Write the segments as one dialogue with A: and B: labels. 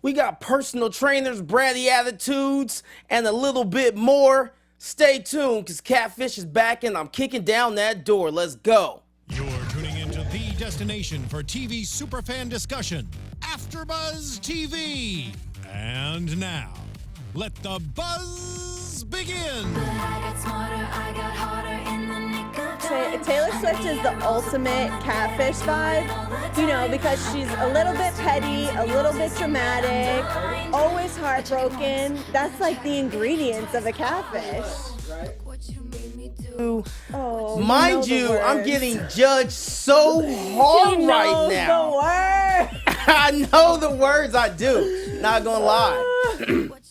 A: We got personal trainers, bratty attitudes, and a little bit more. Stay tuned, because Catfish is back and I'm kicking down that door. Let's go.
B: You're tuning into the destination for TV superfan discussion, AfterBuzz TV. And now, let the buzz begin.
C: Taylor Swift is the ultimate Catfish vibe, you know, because she's a little bit petty, a little bit dramatic, always heartbroken. That's like the ingredients of a Catfish. Oh,
A: mind you, I'm getting judged so hard right now.
C: The word.
A: I know the words, I do. Not gonna lie.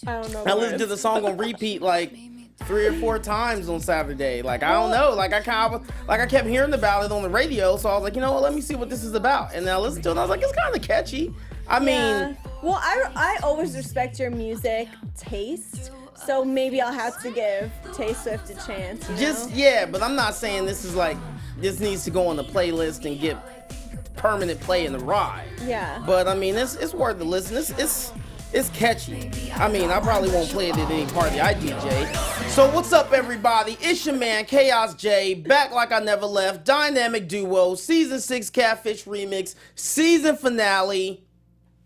C: I don't know.
A: I listened to the song on repeat like 3 or 4 times on Saturday. Like, I don't know. Like, I kept hearing about it on the radio, so I was like, you know what, let me see what this is about. And then I listened to it and I was like, it's kind of catchy. I mean,
C: well, I always respect your music taste. So maybe I'll have to give Tay Swift a chance. You know?
A: Yeah, but I'm not saying this needs to go on the playlist and get permanent play in the ride.
C: Yeah.
A: But I mean, it's worth the listen. It's catchy. I mean, I probably won't play it at any party I DJ. So what's up, everybody? It's your man Chaos J, back like I never left. Dynamic duo, season 6 Catfish remix, season finale.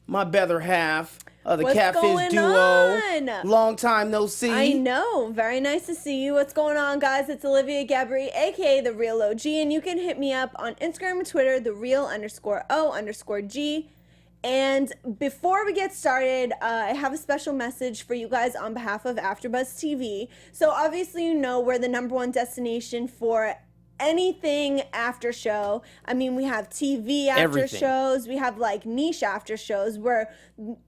A: My better half of the Catfish duo. Long time no see.
C: I know. Very nice to see you. What's going on, guys? It's Olivia Gabaree, aka The Real OG, and you can hit me up on Instagram and Twitter, TheReal_O_G. And before we get started, I have a special message for you guys on behalf of AfterBuzz TV. So obviously, you know, we're the #1 destination for anything after show. I mean, we have TV after shows, we have like niche after shows. We're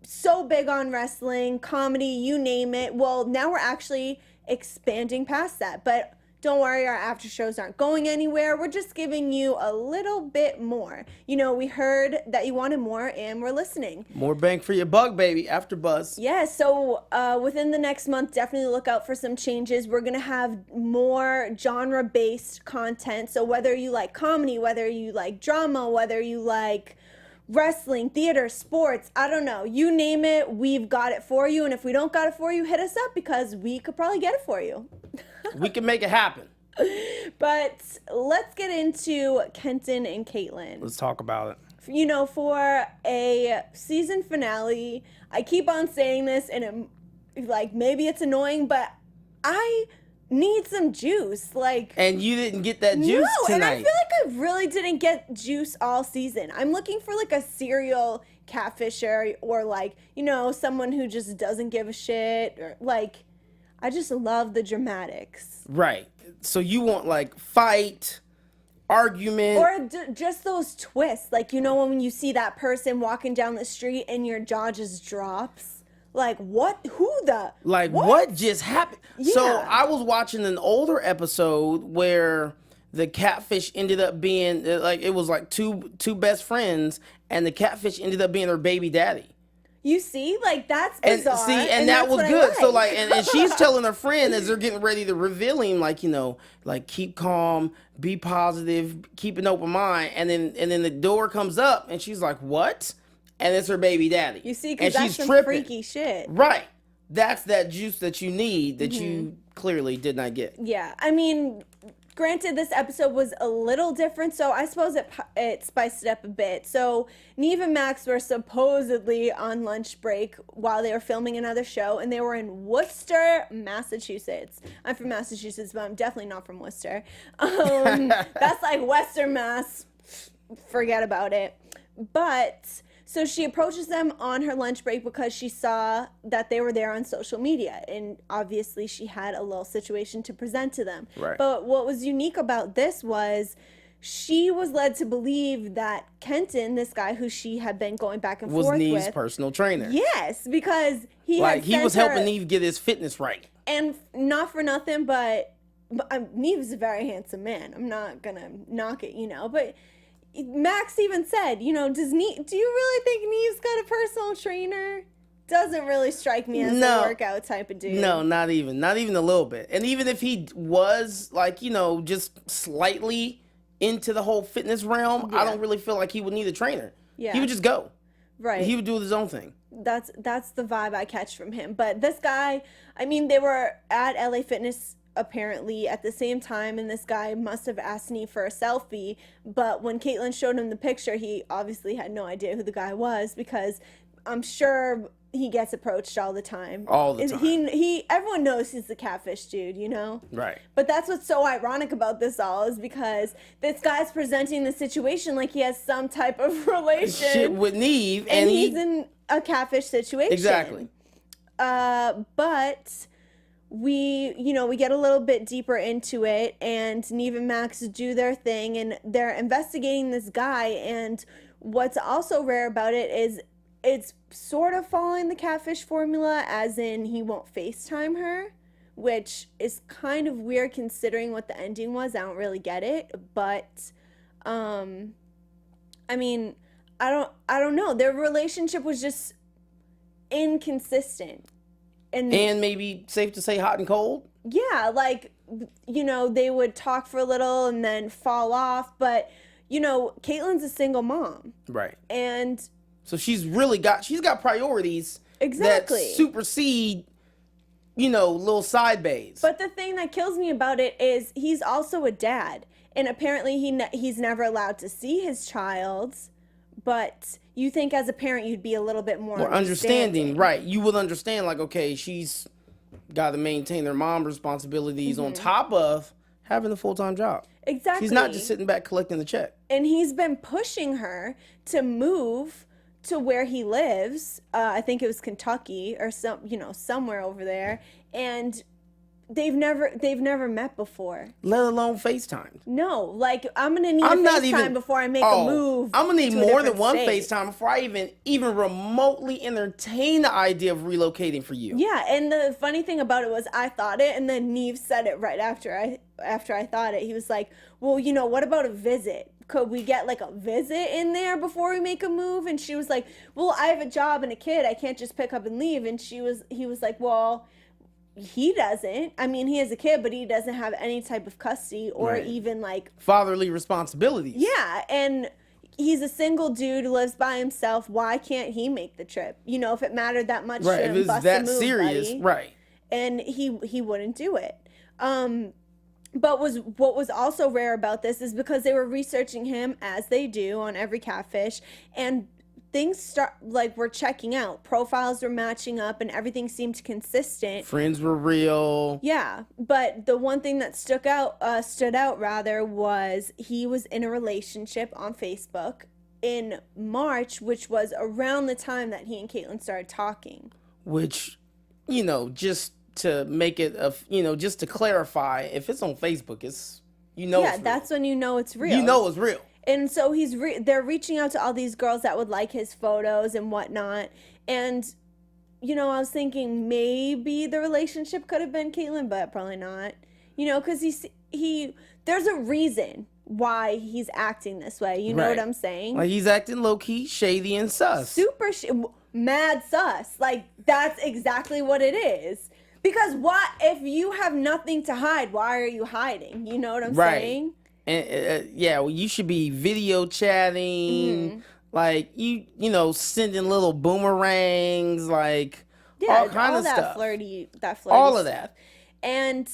C: so big on wrestling, comedy, you name it. Well, now we're actually expanding past that, but don't worry, our after shows aren't going anywhere. We're just giving you a little bit more. You know, we heard that you wanted more and we're listening.
A: More bang for your buck, baby. AfterBuzz.
C: Yeah, so within the next month, definitely look out for some changes. We're going to have more genre-based content. So whether you like comedy, whether you like drama, whether you like wrestling, theater, sports, I don't know. You name it, we've got it for you. And if we don't got it for you, hit us up because we could probably get it for you.
A: We can make it happen.
C: But let's get into Kenton and Caitlyn.
A: Let's talk about it.
C: You know, for a season finale, I keep on saying this, and maybe it's annoying, but I need some juice.
A: And you didn't get that juice tonight.
C: And I feel like I really didn't get juice all season. I'm looking for like a serial catfisher, or like, you know, someone who just doesn't give a shit, or like, I just love the dramatics.
A: Right. So you want like fight, argument,
C: or just those twists. Like, you know, when you see that person walking down the street and your jaw just drops. Like, what? Who the?
A: Like, what just happened?
C: Yeah.
A: So I was watching an older episode where the catfish ended up being like, it was like two best friends, and the catfish ended up being her baby daddy.
C: You see, like, that's bizarre.
A: And that was good. So like, and she's telling her friend as they're getting ready to reveal him, like, you know, like, keep calm, be positive, keep an open mind. And then the door comes up and she's like, what? And it's her baby daddy.
C: You see, because that's some freaky shit.
A: Right. That's that juice that you need that you clearly did not get.
C: Yeah. I mean, granted, this episode was a little different, so I suppose it spiced it up a bit. So Nev and Max were supposedly on lunch break while they were filming another show, and they were in Worcester, Massachusetts. I'm from Massachusetts, but I'm definitely not from Worcester. That's like Western Mass. Forget about it. But so she approaches them on her lunch break because she saw that they were there on social media. And obviously she had a little situation to present to them.
A: Right.
C: But what was unique about this was she was led to believe that Kenton, this guy who she had been going back and forth with,
A: was Nev's personal trainer.
C: Yes, because he
A: was helping Nev get his fitness right.
C: And not for nothing, but Nev's a very handsome man. I'm not going to knock it, you know. But Max even said, you know, do you really think Nev's got a personal trainer? Doesn't really strike me as a workout type of dude.
A: No, not even a little bit. And even if he was, like, you know, just slightly into the whole fitness realm, I don't really feel like he would need a trainer.
C: Yeah.
A: He would just go.
C: Right.
A: He would do his own thing.
C: That's the vibe I catch from him. But this guy, I mean, they were at LA Fitness apparently at the same time, and this guy must have asked Nev for a selfie. But when Caitlyn showed him the picture, he obviously had no idea who the guy was, because I'm sure he gets approached all the time.
A: All the time.
C: Everyone knows he's the catfish dude, you know?
A: Right.
C: But that's what's so ironic about this all, is because this guy's presenting the situation like he has some type of relation
A: shit with Nev,
C: and he's in a catfish situation.
A: Exactly.
C: But we get a little bit deeper into it, and Nev and Max do their thing, and they're investigating this guy. And what's also rare about it is it's sort of following the catfish formula, as in he won't FaceTime her, which is kind of weird considering what the ending was. I don't really get it, but I mean, I don't know. Their relationship was just inconsistent. And
A: maybe safe to say hot and cold?
C: Yeah, like, they would talk for a little and then fall off, but Caitlyn's a single mom.
A: Right.
C: And
A: so she's got priorities
C: exactly
A: that supersede, little side bays.
C: But the thing that kills me about it is he's also a dad, and apparently he's never allowed to see his child. But you think as a parent you'd be a little bit more
A: understanding, right? You would understand, like, okay, she's got to maintain their mom responsibilities on top of having a full-time job.
C: Exactly.
A: She's not just sitting back collecting the check.
C: And he's been pushing her to move to where he lives. I think it was Kentucky or somewhere over there. And they've never met before.
A: Let alone FaceTime.
C: No, like, I'm gonna need a FaceTime before I make a move.
A: I'm gonna need more than one
C: state.
A: FaceTime before I even remotely entertain the idea of relocating for you.
C: Yeah, and the funny thing about it was I thought it, and then Nev said it right after I thought it. He was like, well, what about a visit? Could we get like a visit in there before we make a move? And she was like, well, I have a job and a kid. I can't just pick up and leave. And he was like, well, he doesn't. I mean, he has a kid, but he doesn't have any type of custody or even like
A: fatherly responsibilities.
C: Yeah, and he's a single dude who lives by himself. Why can't he make the trip? If it mattered that much,
A: right? If it's that serious,
C: buddy.
A: right?
C: And he wouldn't do it. But what was also rare about this is because they were researching him, as they do on every catfish, and things were checking out. Profiles were matching up, and everything seemed consistent.
A: Friends were real.
C: Yeah, but the one thing that stood out was he was in a relationship on Facebook in March, which was around the time that he and Caitlyn started talking.
A: Which, just to make it just to clarify, if it's on Facebook, it's
C: yeah, that's when you know it's real.
A: It's real.
C: And so they're reaching out to all these girls that would like his photos and whatnot. And, I was thinking maybe the relationship could have been Caitlyn, but probably not. Because there's a reason why he's acting this way. You know what I'm saying?
A: Like, he's acting low-key, shady, and sus.
C: Super mad sus. Like, that's exactly what it is. Because if you have nothing to hide, why are you hiding? You know what I'm saying?
A: And you should be video chatting, like sending little boomerangs, like all kind of stuff.
C: Flirty
A: all of
C: stuff.
A: that.
C: And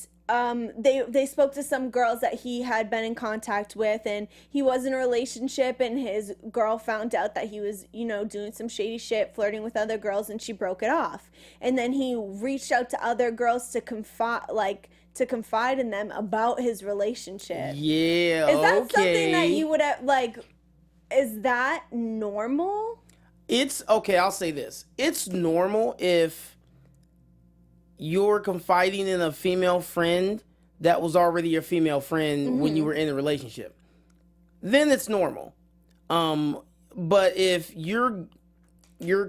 C: they spoke to some girls that he had been in contact with, and he was in a relationship, and his girl found out that he was doing some shady shit, flirting with other girls, and she broke it off. And then he reached out to other girls to confide in them about his relationship.
A: Yeah.
C: Is that something that you would have, is that normal?
A: It's okay, I'll say this. It's normal if you're confiding in a female friend that was already your female friend when you were in a relationship. Then it's normal. But if you're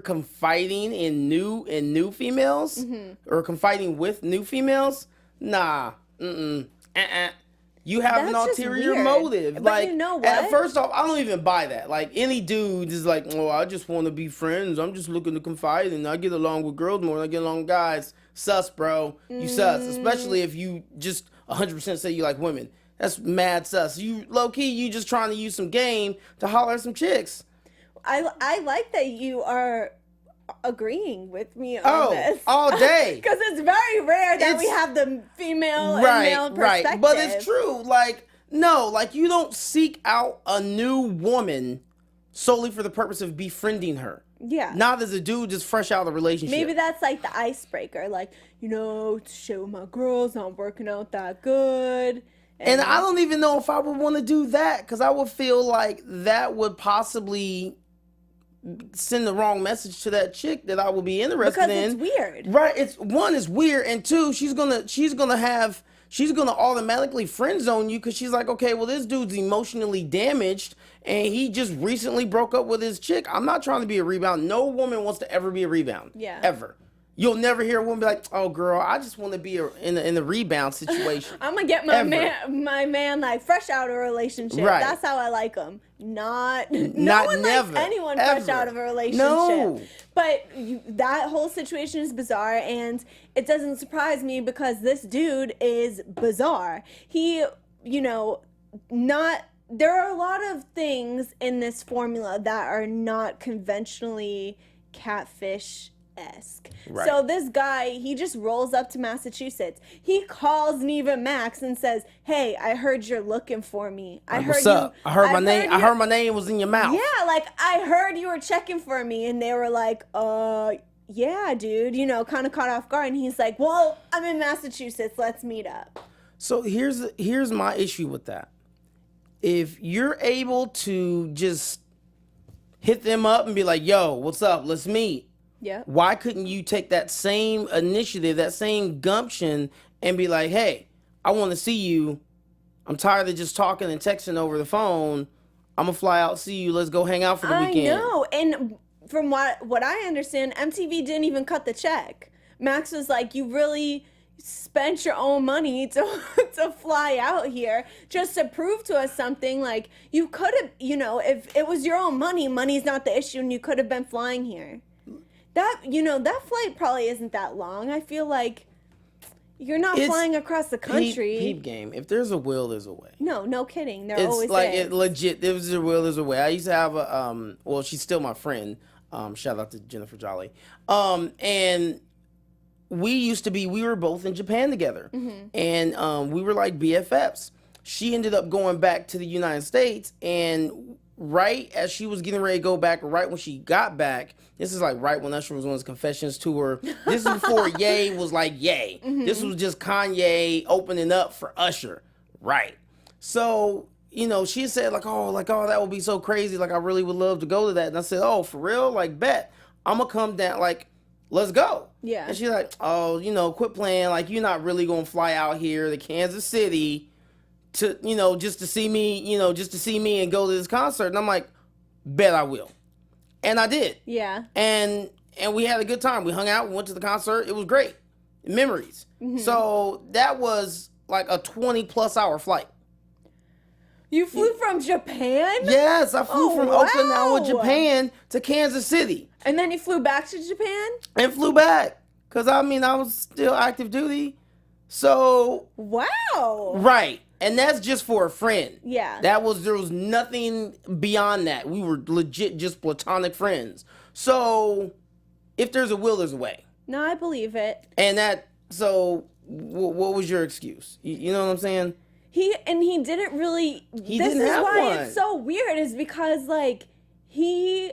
A: confiding in new females or confiding with new females, nah, you have an ulterior motive.
C: But
A: like,
C: you know what?
A: First off, I don't even buy that. Like, any dude is like, oh, I just want to be friends. I'm just looking to confide, and I get along with girls more than I get along with guys. Sus, bro. You sus. Especially if you just 100% say you like women. That's mad sus. You low-key, you just trying to use some game to holler at some chicks.
C: I like that you are agreeing with me on this.
A: All day.
C: Because it's very rare that we have the female and male perspective.
A: Right. But it's true. Like, no, like you don't seek out a new woman solely for the purpose of befriending her.
C: Yeah.
A: Not as a dude just fresh out of the relationship.
C: Maybe that's like the icebreaker. Like, to show my girls not working out that good.
A: And I don't even know if I would want to do that, because I would feel like that would possibly send the wrong message to that chick that I would be interested in.
C: Because it's weird.
A: Right. It's weird, and two, she's gonna automatically friend zone you, because she's like, okay, well, this dude's emotionally damaged and he just recently broke up with his chick. I'm not trying to be a rebound. No woman wants to ever be a rebound.
C: Yeah.
A: Ever. You'll never hear a woman be like, "Oh, girl, I just want to be in the rebound situation."
C: I'm gonna get my man like fresh out of a relationship.
A: Right.
C: That's how I like him. No one
A: never,
C: likes anyone
A: ever.
C: fresh out of a relationship.
A: No.
C: But that whole situation is bizarre, and it doesn't surprise me because this dude is bizarre. He, there are a lot of things in this formula that are not conventionally catfish-esque.
A: Right.
C: So this guy, he just rolls up to Massachusetts. He calls Nev and Max and says, "Hey, I heard you're looking for me.
A: What's up? I heard my name was in your mouth."
C: Yeah, like, I heard you were checking for me. And they were like, yeah, dude, kind of caught off guard. And he's like, well, I'm in Massachusetts. Let's meet up.
A: So here's my issue with that. If you're able to just hit them up and be like, "Yo, what's up? Let's meet."
C: Yeah.
A: Why couldn't you take that same initiative, that same gumption, and be like, "Hey, I want to see you. I'm tired of just talking and texting over the phone. I'm gonna fly out, see you. Let's go hang out for the weekend."
C: I know. And from what I understand, MTV didn't even cut the check. Max was like, "You really spent your own money to fly out here just to prove to us something. Like, you could have, if it was your own money's not the issue, and you could have been flying here." That flight probably isn't that long. I feel like you're not flying across the country.
A: Peep game. If there's a will, there's a way.
C: No kidding. There
A: It's
C: always
A: like
C: is.
A: legit. There's a will, there's a way. I used to have a well, she's still my friend. Shout out to Jennifer Jolly. And we were both in Japan together, and we were like BFFs. She ended up going back to the United States, and right as she was getting ready to go back, right when she got back, this is like right when Usher was on his Confessions tour. This is before Ye was like Ye. This was just Kanye opening up for Usher. Right. So, she said like, oh, that would be so crazy. Like, I really would love to go to that. And I said, "Oh, for real? Like, bet. I'm going to come down. Like, let's go."
C: Yeah.
A: And she's like, "Oh, quit playing. Like, you're not really going to fly out here to Kansas City to, just to see me, and go to this concert." And I'm like, "Bet I will." And I did.
C: Yeah.
A: And we had a good time. We hung out. We went to the concert. It was great. Memories. So that was like a 20+ hour flight.
C: You flew from Japan?
A: Yes, I flew from
C: wow.
A: Okinawa, Japan to Kansas City.
C: And then you flew back to Japan?
A: And flew back. Because, I was still active duty. So.
C: Wow.
A: Right. And that's just for a friend.
C: Yeah.
A: There was nothing beyond that. We were legit just platonic friends. So, if there's a will, there's a way.
C: No, I believe it.
A: And what was your excuse? You know what I'm saying?
C: He didn't really.
A: This is why
C: it's so weird, is because he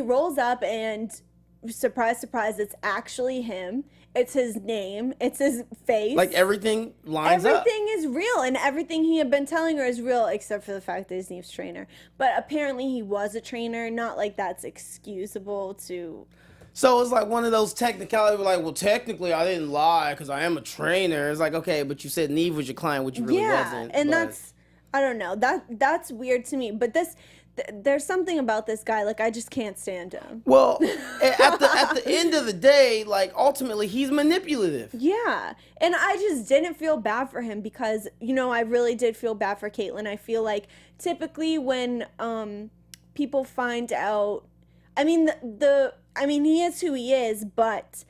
C: rolls up and surprise, surprise, it's actually him. It's his name. It's his face.
A: Like, everything lines up.
C: Everything is real, and everything he had been telling her is real, except for the fact that he's Neve's trainer. But apparently he was a trainer. Not like that's excusable to.
A: So it's like one of those technicalities where, like, well, technically I didn't lie because I am a trainer. It's like, okay, but you said Neve was your client, which you really wasn't.
C: And that's, I don't know. That's weird to me. But there's something about this guy, like, I just can't stand him.
A: Well, at the end of the day, like, ultimately he's manipulative.
C: Yeah. And I just didn't feel bad for him because, I really did feel bad for Caitlyn. I feel like typically when people find out, he is who he is, but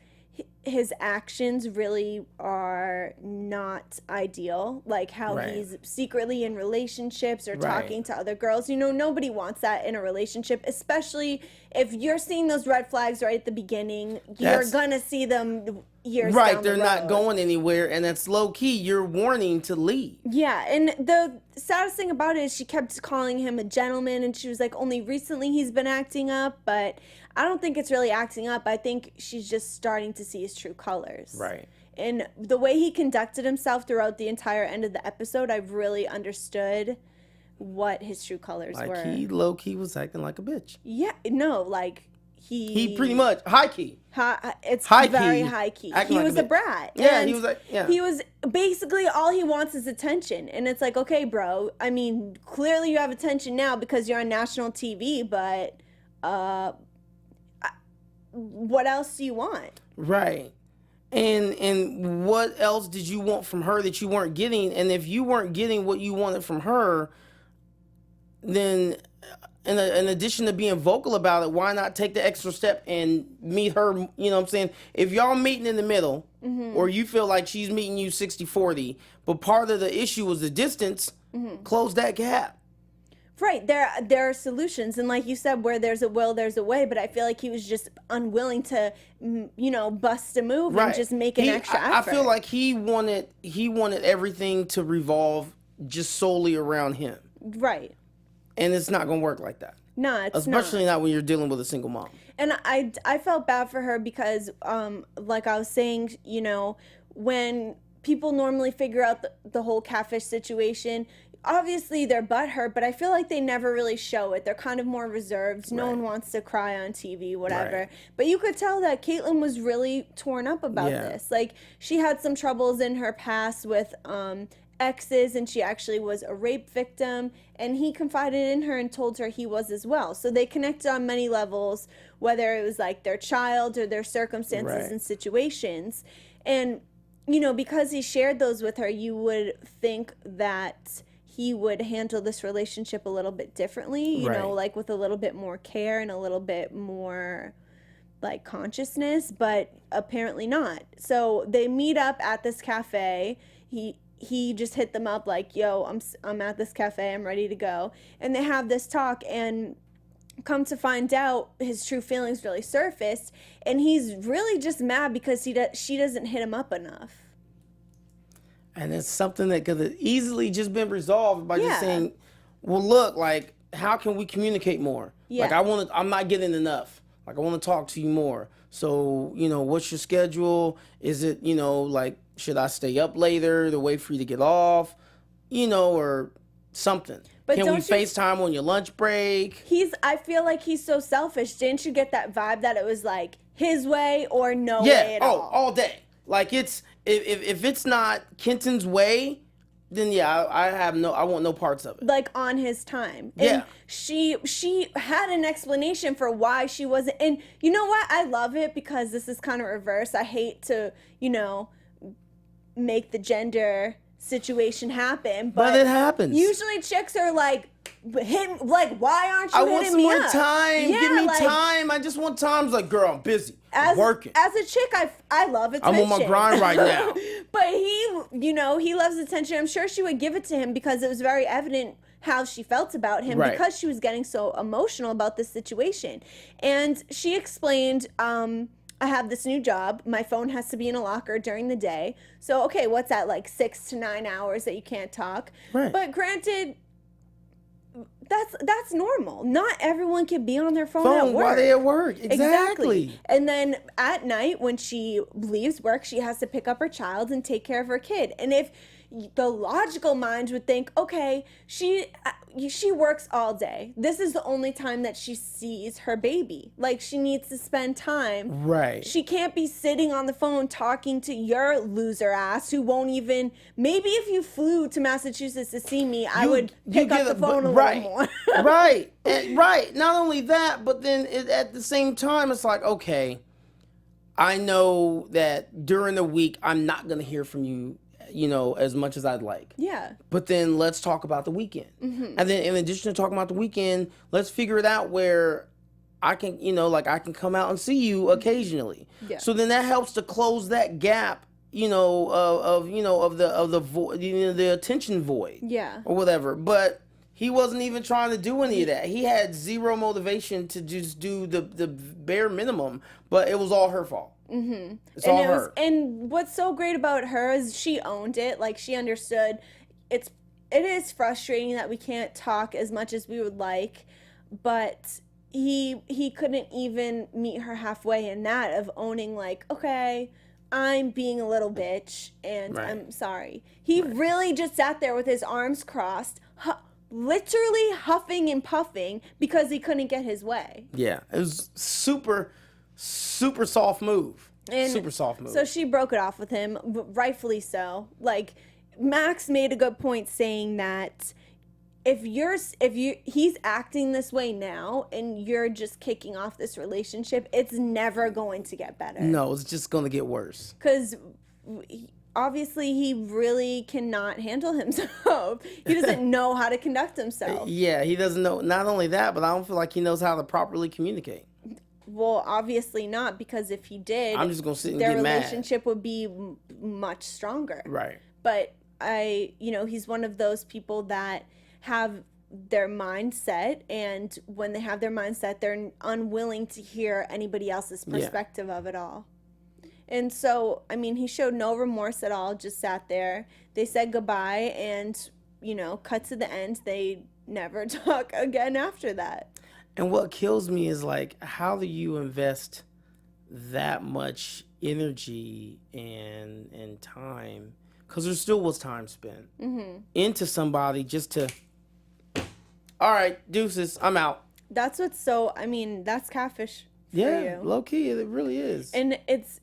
C: his actions really are not ideal, like how he's secretly in relationships or talking to other girls. You know, nobody wants that in a relationship, especially if you're seeing those red flags right at the beginning. You're gonna see them years down the road.
A: They're not going anywhere, and it's low-key. You're warning to leave.
C: Yeah, and the saddest thing about it is she kept calling him a gentleman, and she was like, only recently he's been acting up, but I don't think it's really acting up. I think she's just starting to see his true colors.
A: Right.
C: And the way he conducted himself throughout the entire end of the episode, I really understood what his true colors were.
A: Like, he low-key was acting like a bitch.
C: Yeah, no, like, he
A: pretty much, high-key.
C: It's
A: high-key,
C: very high-key. He
A: like
C: was a brat.
A: Yeah,
C: and
A: he was like, yeah.
C: He was, basically, all he wants is attention. And it's like, okay, bro, I mean, clearly you have attention now because you're on national TV, but what else do you want?
A: Right. And what else did you want from her that you weren't getting? And if you weren't getting what you wanted from her, then in addition to being vocal about it, why not take the extra step and meet her? You know what I'm saying? If y'all meeting in the middle, or you feel like she's meeting you 60-40, but part of the issue was the distance, close that gap.
C: Right, there are solutions, and like you said, where there's a will, there's a way. But I feel like he was just unwilling to, bust a move and just make an extra effort.
A: I feel like he wanted everything to revolve just solely around him.
C: Right.
A: And it's not going to work like that.
C: No, it's
A: especially not when you're dealing with a single mom.
C: And I felt bad for her because, like I was saying, when people normally figure out the whole catfish situation, obviously they're butthurt, but I feel like they never really show it. They're kind of more reserved. No one wants to cry on TV, whatever.
A: Right.
C: But you could tell that Caitlyn was really torn up about this. Like, she had some troubles in her past with exes, and she actually was a rape victim, and he confided in her and told her he was as well. So they connected on many levels, whether it was like their child or their circumstances and situations. And, because he shared those with her, you would think that he would handle this relationship a little bit differently, you know, like with a little bit more care and a little bit more like consciousness, but apparently not. So they meet up at this cafe. He just hit them up like, yo, I'm at this cafe, I'm ready to go. And they have this talk, and come to find out his true feelings really surfaced, and he's really just mad because she doesn't hit him up enough.
A: And it's something that could have easily just been resolved by just saying, well, look, like, how can we communicate more? Like, I'm not getting enough. Like, I want to talk to you more. So, what's your schedule? Is it, like, should I stay up later to wait for you to get off? Or something. But can we FaceTime on your lunch break?
C: I feel like he's so selfish. Didn't you get that vibe that it was like his way or no way at all?
A: All day. Like, it's if it's not Kenton's way, then I want no parts of it.
C: Like, on his time. And she had an explanation for why she wasn't. And you know what? I love it because this is kind of reverse. I hate to, make the gender situation happen, but
A: it happens.
C: Usually chicks are like, why aren't you hitting me up?
A: I want some more time. Give me time. I just want time. It's like, girl, I'm busy. I'm working.
C: As a chick, I love attention.
A: I'm on my grind right now.
C: But he loves attention. I'm sure she would give it to him because it was very evident how she felt about him because she was getting so emotional about this situation. And she explained, I have this new job. My phone has to be in a locker during the day. So, okay, what's that, like 6 to 9 hours that you can't talk?
A: Right.
C: But granted, that's normal. Not everyone can be on their phone at work.
A: While they at work. Exactly.
C: And then at night when she leaves work, she has to pick up her child and take care of her kid. And if the logical mind would think, okay, she works all day. This is the only time that she sees her baby. Like, she needs to spend time.
A: Right.
C: She can't be sitting on the phone talking to your loser ass who won't even. Maybe if you flew to Massachusetts to see me, I would pick up the phone a little more.
A: Right. Right. Not only that, but then at the same time, it's like, okay, I know that during the week I'm not going to hear from you, as much as I'd like.
C: Yeah.
A: But then let's talk about the weekend. Mm-hmm. And then in addition to talking about the weekend, let's figure it out where I can, like I can come out and see you occasionally.
C: Yeah.
A: So then that helps to close that gap, of the void, the attention void.
C: Yeah.
A: Or whatever. But he wasn't even trying to do any of that. He had zero motivation to just do the bare minimum, but it was all her fault. Mm-hmm. It's all her.
C: And what's so great about her is she owned it. Like, she understood. It is frustrating that we can't talk as much as we would like, but he couldn't even meet her halfway in that of owning, like, okay, I'm being a little bitch and I'm sorry. He really just sat there with his arms crossed, literally huffing and puffing because he couldn't get his way.
A: Yeah, it was super soft move. Super soft move.
C: So she broke it off with him, rightfully so. Like, Max made a good point saying that if he's acting this way now and you're just kicking off this relationship, it's never going to get better.
A: No, it's just going to get worse.
C: Because obviously he really cannot handle himself. He doesn't know how to conduct himself.
A: Yeah, he doesn't know. Not only that, but I don't feel like he knows how to properly communicate.
C: Well, obviously not, because if he did,
A: I'm just gonna sit and
C: their
A: get mad.
C: relationship would be much stronger.
A: Right.
C: But he's one of those people that have their mindset, and when they have their mindset, they're unwilling to hear anybody else's perspective of it all. And so, I mean, he showed no remorse at all, just sat there. They said goodbye, and, cut to the end. They never talk again after that.
A: And what kills me is, like, how do you invest that much energy and time? Because there still was time spent into somebody just to, all right, deuces, I'm out.
C: That's that's catfish for
A: Yeah,
C: you.
A: low key, it really is.
C: And it's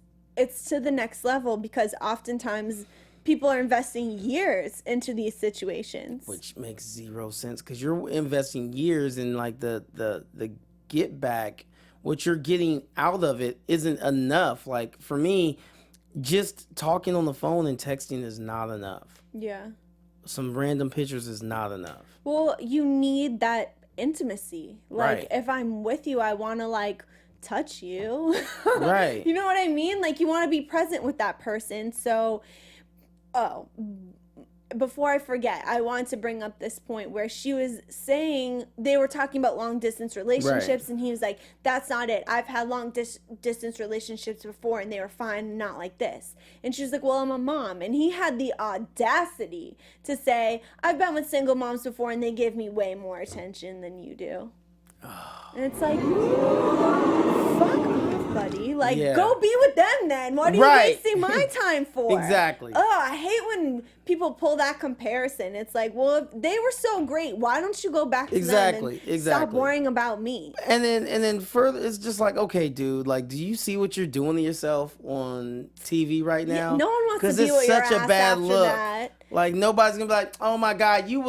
C: to the next level, because oftentimes people are investing years into these situations.
A: Which makes zero sense, because you're investing years in, like, the get back. What you're getting out of it isn't enough. Like, for me, just talking on the phone and texting is not enough.
C: Yeah.
A: Some random pictures is not enough.
C: Well, you need that intimacy. Like,
A: Right.
C: if I'm with you, I want to, like, touch you.
A: Right.
C: You know what I mean? Like, you want to be present with that person. So, before I forget, I wanted to bring up this point where she was saying they were talking about long distance relationships,
A: Right.
C: and he was like, that's not it. I've had long distance relationships before and they were fine, not like this. And she was like, well, I'm a mom. And he had the audacity to say, I've been with single moms before and they give me way more attention than you do. And it's like, fuck off, buddy. Like,
A: Yeah.
C: go be with them then. What are you
A: Right.
C: wasting my time for?
A: Exactly.
C: Oh, I hate when people pull that comparison. It's like, well, if they were so great, why don't you go back to them and stop worrying about me?
A: And then further, it's just like, okay, dude, like, do you see what you're doing to yourself on TV right now?
C: No one wants to be
A: it's
C: with your
A: such a
C: ass
A: bad
C: after
A: look.
C: that.
A: Like, nobody's gonna be like, oh my God, you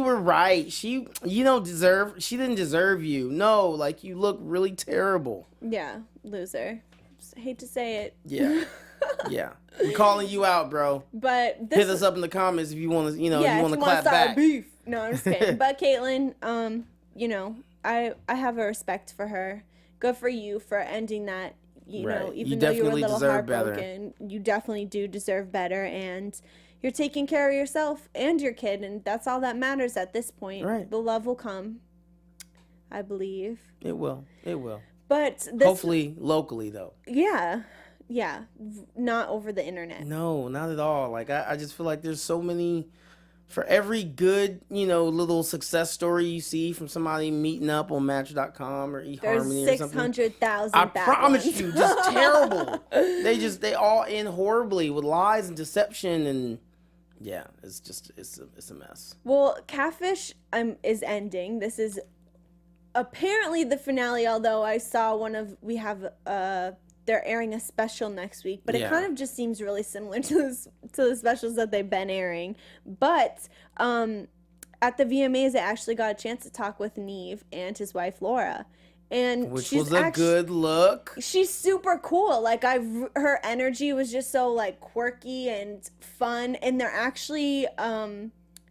A: were right. She didn't deserve you. No, like, you look really terrible.
C: Yeah, loser. Hate to say it.
A: Yeah. Yeah. I'm calling you out, bro.
C: But this
A: Hit us up in the comments if you want to, you want to clap
C: start
A: back.
C: beef. No, I'm just kidding. But Caitlyn, I have a respect for her. Good for you for ending that.
A: Right.
C: Even though you were a
A: definitely
C: little
A: deserve better.
C: heartbroken, you definitely do deserve better, and you're taking care of yourself and your kid, and that's all that matters at this point.
A: Right.
C: The love will come, I believe.
A: It will. It will.
C: But
A: Hopefully locally, though.
C: Yeah, not over the internet.
A: No, not at all. Like, I just feel like there's so many, for every good, little success story you see from somebody meeting up on Match.com or eHarmony
C: There's
A: or something.
C: 600,000
A: I
C: bad
A: promise
C: ones.
A: you, just terrible. They all end horribly with lies and deception, and yeah, it's a mess.
C: Well, Catfish is ending. This is apparently the finale, although I saw they're airing a special next week, but it kind of just seems really similar to the specials that they've been airing. But at the VMAs, I actually got a chance to talk with Nev and his wife Laura, and
A: Which was a good look.
C: She's super cool. Like, her energy was just so, like, quirky and fun, and they're actually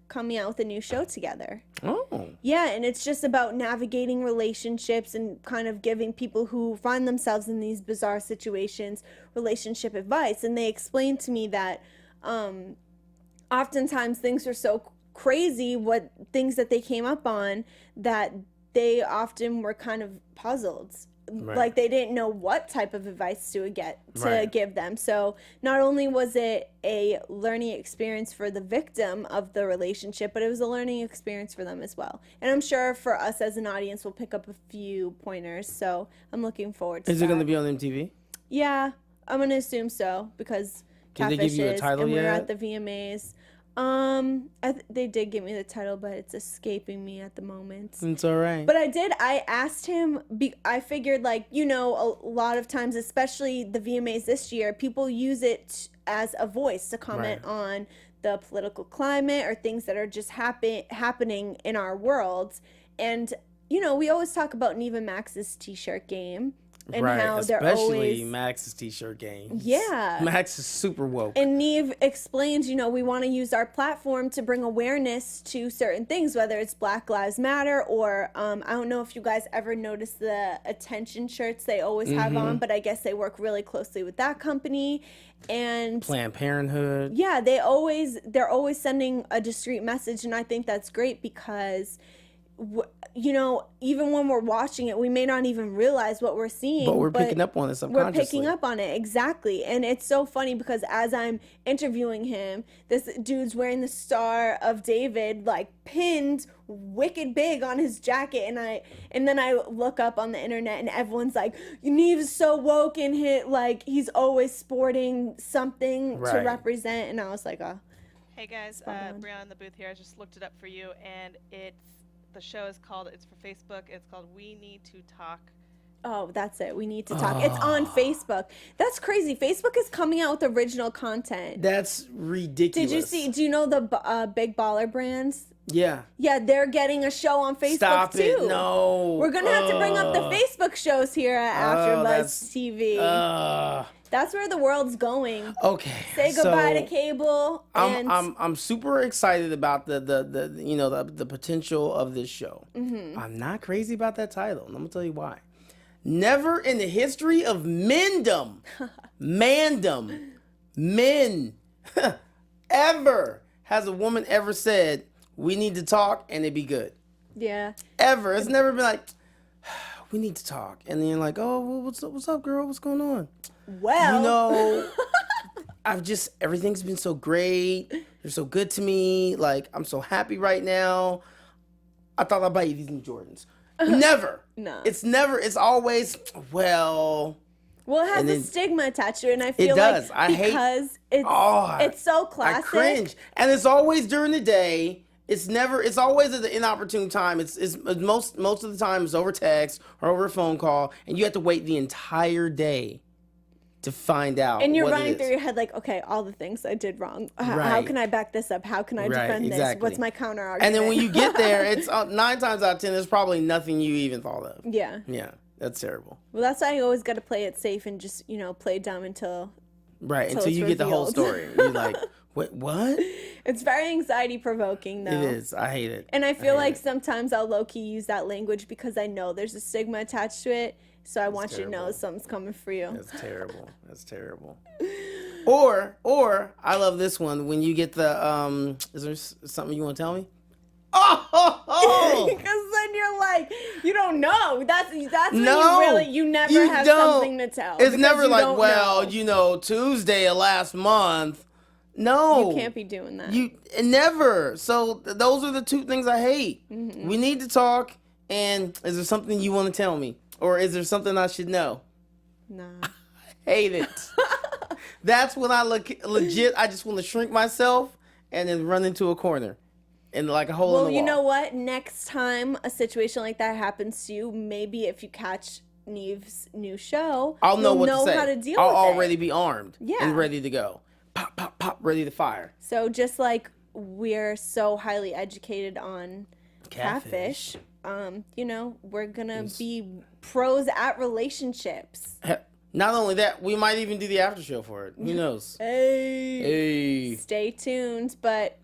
C: coming out with a new show together.
A: Oh.
C: Yeah, and it's just about navigating relationships and kind of giving people who find themselves in these bizarre situations relationship advice. And they explained to me that oftentimes things are so crazy, what things that they came up on, that they often were kind of puzzled.
A: Right.
C: Like they didn't know what type of advice to give them. So not only was it a learning experience for the victim of the relationship, but it was a learning experience for them as well. And I'm sure for us as an audience, we'll pick up a few pointers. So I'm looking forward to that.
A: Is it going to be on MTV?
C: Yeah, I'm going to assume so, because
A: Did they
C: Catfish
A: give you a
C: is,
A: title
C: and we were
A: yet?
C: at the VMAs. They did give me the title, but it's escaping me at the moment.
A: It's all right.
C: But I asked him, I figured, like, you know, a lot of times, especially the VMAs this year, people use it as a voice to comment on the political climate or things that are just happening in our world. And, you know, we always talk about Nev and Max's t-shirt game. And how they're
A: especially
C: always
A: Max's t-shirt game.
C: Yeah.
A: Max is super woke.
C: And Nev explains, you know, we want to use our platform to bring awareness to certain things, whether it's Black Lives Matter or I don't know if you guys ever noticed the attention shirts they always have on, but I guess they work really closely with that company. And
A: Planned Parenthood.
C: yeah, they're always sending a discreet message, and I think that's great because you know, even when we're watching it, we may not even realize what we're seeing.
A: But we're picking up on it subconsciously.
C: We're picking up on it, exactly. And it's so funny because as I'm interviewing him, this dude's wearing the Star of David, like, pinned wicked big on his jacket. And then I look up on the internet and everyone's like, Nev is so woke and he's always sporting something to represent. And I was like, oh.
D: Hey guys, Brianna in the booth here. I just looked it up for you, and the show is called, it's for Facebook, it's called We Need to Talk.
C: Oh, that's it. We Need to Talk. It's on Facebook. That's crazy. Facebook is coming out with original content.
A: That's ridiculous.
C: Do you know the Big Baller brands?
A: Yeah.
C: Yeah, they're getting a show on Facebook
A: Stop
C: too.
A: it. No.
C: We're going to have to bring up the Facebook shows here at AfterBuzz TV. That's where the world's going.
A: Okay.
C: Say goodbye to cable. And
A: I'm super excited about the potential of this show. I'm not crazy about that title, and I'm gonna tell you why. Never in the history of mandom, men, ever has a woman ever said, we need to talk and it be good.
C: Yeah.
A: Ever. It's never been like, we need to talk. And then you're like, oh, well, what's up, girl? What's going on?
C: Well.
A: You know, everything's been so great. You're so good to me. Like, I'm so happy right now. I thought I'd buy you these new Jordans. Never.
C: No.
A: It's always, well.
C: Well, it has a stigma attached to it, and I feel
A: it does.
C: like because it's so classic.
A: I cringe. And it's always during the day. It's always at the inopportune time. It's most of the time it's over text or over a phone call, and you have to wait the entire day to find out.
C: And you're running through your head like, okay, all the things I did wrong. How can I back this up? How can I defend this? What's my counter argument?
A: And then when you get there, it's 9 times out of 10, there's probably nothing you even thought of.
C: Yeah.
A: Yeah, that's terrible.
C: Well, that's why you always got to play it safe and just, play dumb until
A: you get the whole story. You're like, wait, what?
C: It's very anxiety provoking, though.
A: It is. I hate it.
C: And I feel like sometimes I'll low-key use that language because I know there's a stigma attached to it. So I want you to know something's coming for you.
A: That's terrible. That's terrible. Or I love this one when you get the is there something you want to tell me? Oh!
C: Because then you're like, you don't know. That's
A: no,
C: when you never have something to tell.
A: It's never like, well, Tuesday of last month. No.
C: You can't be doing that.
A: Never. So those are the two things I hate. Mm-hmm. We need to talk, and is there something you want to tell me? Or is there something I should know?
C: Nah.
A: I hate it. That's when I legit, I just want to shrink myself and then run into a corner. And like a hole in the wall.
C: Well, you know what? Next time a situation like that happens to you, maybe if you catch Nev's new show,
A: I'll know what to say.
C: How to deal
A: I'll
C: with
A: already be armed and ready to go. Pop, pop, pop, ready to fire.
C: So just like we're so highly educated on catfish, we're going to be pros at relationships.
A: Not only that, we might even do the after show for it. Who knows?
C: Hey. Stay tuned. But,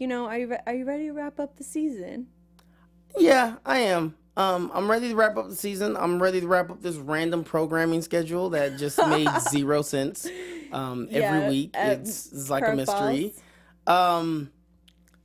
C: you know, are you ready to wrap up the season?
A: Yeah, I am. I'm ready to wrap up the season. I'm ready to wrap up this random programming schedule that just made zero sense. Every week, it's like a mystery.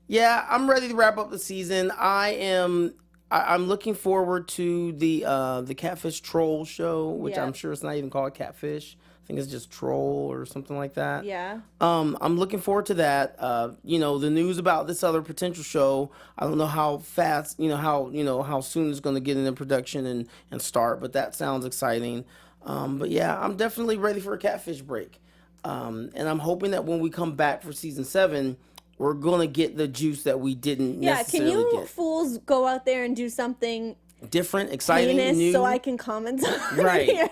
A: Yeah, I'm ready to wrap up the season. I'm looking forward to the Catfish Troll show, which I'm sure it's not even called Catfish. I think it's just Troll or something like that.
C: Yeah.
A: I'm looking forward to that. You know, the news about this other potential show, I don't know how fast, how soon it's going to get into production and start, but that sounds exciting. But yeah, I'm definitely ready for a Catfish break. And I'm hoping that when we come back for season 7, we're going to get the juice that we didn't necessarily get.
C: Can you fools go out there and do something
A: different, exciting, new,
C: so I can comment on
A: right.
C: here?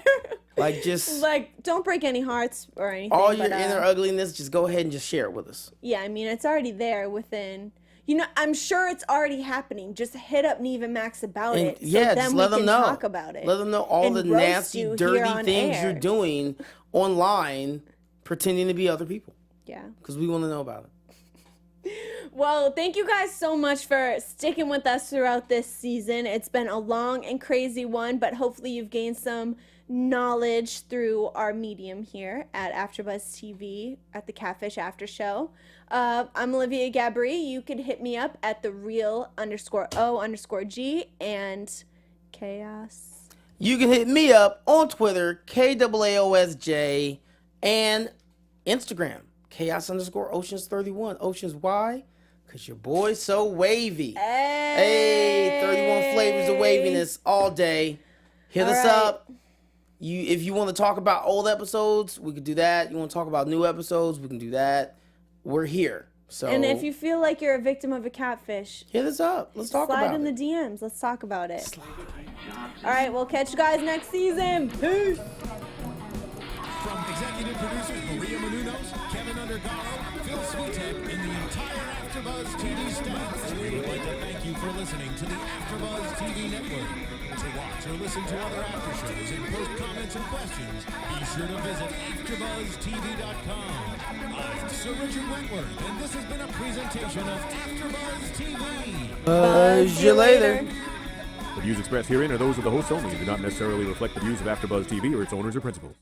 A: Like, just
C: don't break any hearts or anything.
A: All your inner ugliness, just go ahead and just share it with us.
C: Yeah, I mean, it's already there within. You know, I'm sure it's already happening. Just hit up Nev and Max about it.
A: Yeah, just let them know.
C: Talk about it.
A: Let them know all the nasty, dirty things you're doing online, pretending to be other people.
C: Yeah.
A: Because we want to know about it.
C: Well, thank you guys so much for sticking with us throughout this season. It's been a long and crazy one, but hopefully you've gained some knowledge through our medium here at AfterBuzz TV at the Catfish After Show. I'm Olivia Gabaree. You can hit me up at @thereal_O_G and Chaos.
A: You can hit me up on Twitter, KAAOSJ, and Instagram, Chaos_Oceans31. Oceans, why? Because your boy's so wavy. Hey, 31 flavors of waviness all day. Hit us up. If you want to talk about old episodes, we could do that. You want to talk about new episodes, we can do that. We're here. So,
C: and if you feel like you're a victim of a catfish,
A: hit us up. Let's talk about it.
C: Slide in the DMs. Let's talk about it. Slide. All right, we'll catch you guys next season. Peace.
B: From executive producers Maria Menounos, Kevin Undergaro, Phil Svitek, and the entire AfterBuzz TV staff, we would like to thank you for listening to the AfterBuzz TV network. To watch or listen to other after shows and post comments and questions, be sure to visit AfterBuzzTV.com. I'm Sir Richard Wentworth, and this has been a presentation of AfterBuzz TV.
A: Buzz you later.
E: The views expressed herein are those of the hosts only and do not necessarily reflect the views of AfterBuzz TV or its owners or principals.